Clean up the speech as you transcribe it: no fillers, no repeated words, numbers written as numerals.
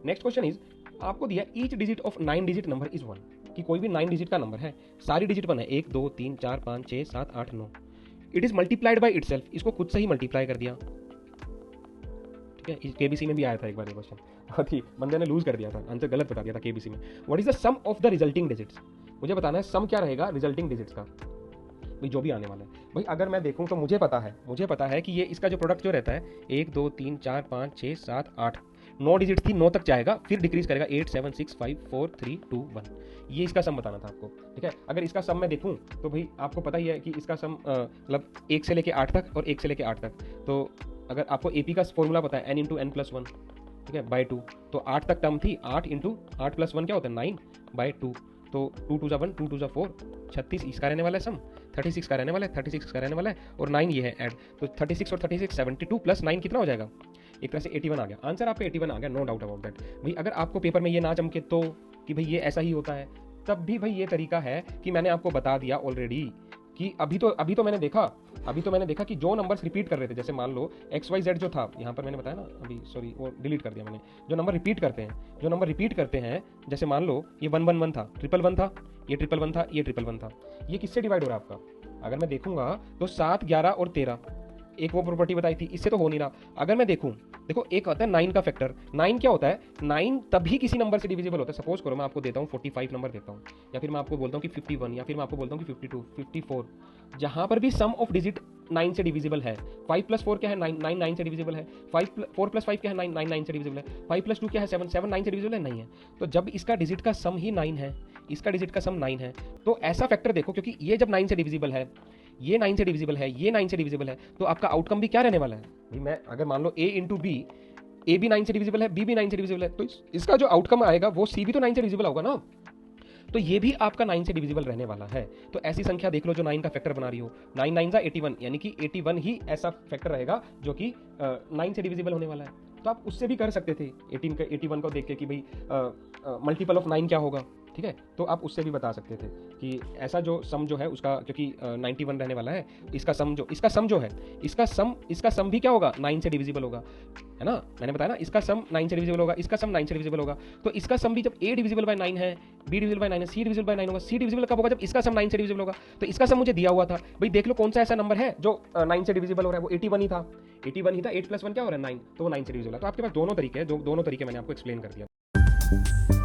Next question is, आपको दिया each digit of 9 digit number is 1, कि कोई भी 9 डिजिट का नंबर है, सारी डिजिट 1 है, 1 2 3 4 5 6 7 8 9, it is multiplied by it self, इसको खुद से ही मल्टीप्लाई कर दिया। ठीक है, केबीसी में भी आया था एक बार ये क्वेश्चन, बहुत ही बंदे ने लूज कर दिया था, आंसर गलत बता दिया था केबीसी में। What is the sum of the resulting digits, मुझे बताना है सम क्या रहेगा रिजल्टिंग डिजिट्स का, भाई जो भी आने वाला है। भाई अगर मैं देखूं तो मुझे पता है कि ये इसका जो प्रोडक्ट जो रहता है 1 2 3 4 5 6 7 8 9 डिजिट थी, 9 तक जाएगा, फिर डिक्रीज करेगा 8 7 6 5 4 3 2 1, ये इसका सम बताना था आपको। ठीक है, अगर इसका सम मैं देखूं तो भाई आपको पता ही है कि इसका सम मतलब 1 से लेके 8 तक और 1 से लेके 8 तक, तो अगर आपको एपी का फॉर्मूला पता है n इंटू एन प्लस 1, ठीक है, बाई 2, तो 8 तक टर्म थी, 8 इंटू 8 प्लस 1 क्या होता है 9 बाई 2, तो 2 2 1 2 2 4, 36 इसका रहने वाला है सम, 36 का रहने वाला है, 36 का रहने वाला है, और 9 ये है ऐड, तो 36 और 36 72 प्लस 9 कितना हो जाएगा, एक तरह से 81 आ गया आंसर, आपका 81 आ गया, नो डाउट अबाउट दैट। भाई अगर आपको पेपर में ये ना चमके तो कि भाई ये ऐसा ही होता है, तब भी भाई ये तरीका है कि मैंने आपको बता दिया ऑलरेडी कि अभी तो मैंने देखा कि जो नंबर्स रिपीट कर रहे थे, जैसे मान लो XYZ जो था यहाँ पर मैंने बताया ना, अभी सॉरी वो डिलीट कर दिया मैंने, जो नंबर रिपीट करते हैं, जैसे मान लो ये 1 1 1 था, 1 1 1 था, ये 1 1 1 था, ये 1 1 1 था, ये किससे डिवाइड हो रहा है आपका, अगर मैं देखूंगा तो 7 11 और 13, एक वो प्रॉपर्टी बताई थी, इससे तो हो नहीं रहा। अगर मैं देखूं, देखो एक होता है 9 का फैक्टर, 9 क्या होता है, 9 तभी किसी नंबर से डिविजिबल होता है। सपोज करो मैं आपको देता हूं 45 नंबर देता हूं, या फिर मैं आपको बोलता हूं कि 51, या फिर मैं आपको बोलता हूं कि 52 54, जहां पर भी सम ऑफ डिजिट 9 से डिविजिबल है, 5 प्लस 4 क्या है 9 9 9 से डिविजिबल है, 4 प्लस 5 क्या है 9 9 9 से डिविजिबल है, 5 प्लस 2 क्या है 7 7 9 से डिविजिबल है, नहीं है। तो जब इसका डिजिट का सम ही 9 है, इसका डिजिट का सम 9 है, तो ऐसा फैक्टर देखो, क्योंकि ये जब 9 से डिविजिबल है, ये 9 से डिविजिबल है, ये 9 से डिविजिबल है, तो आपका आउटकम भी क्या रहने वाला है। भाई मैं अगर मान लो a इंटू बी, ए भी 9 से डिविजिबल है, बी भी 9 से डिविजिबल है, तो इसका जो आउटकम आएगा वो सी भी तो 9 से डिविजिबल होगा ना, तो ये भी आपका 9 से डिविजिबल रहने वाला है। तो ऐसी संख्या देख लो जो 9 का फैक्टर बना रही हो, 9 9 81, यानी कि 81 ही ऐसा फैक्टर रहेगा जो कि 9 से डिविजिबल होने वाला है। तो आप उससे भी कर सकते थे 81 को देख के कि भाई मल्टीपल ऑफ 9 क्या होगा, ठीक है, तो आप उससे भी बता सकते थे कि ऐसा जो सम जो है उसका, क्योंकि 91 रहने वाला है, इसका सम जो है इसका सम भी क्या होगा 9 से डिविजिबल होगा, है ना, मैंने बताया ना, इसका सम 9 से डिविजिबल होगा, इसका सम 9 से डिविजिबल होगा, तो इसका सम भी जब a डिविजिबल बाय 9 है, b डिविजिबल बाय 9 है, c डिविजिबल बाय 9 होगा, c डिविजिबल कब होगा जब इसका सम 9 से डिविजिबल होगा। तो इसका सम मुझे दिया हुआ था, भाई देख लो कौन सा ऐसा नंबर है जो 9 से डिविजिबल हो रहा है, वो 81 ही था, 8 प्लस 1 क्या हो रहा है 9, तो वो 9 से डिविजिबल है। तो आपके पास दोनों तरीके हैं, दोनों तरीके मैंने आपको एक्सप्लेन कर दिया।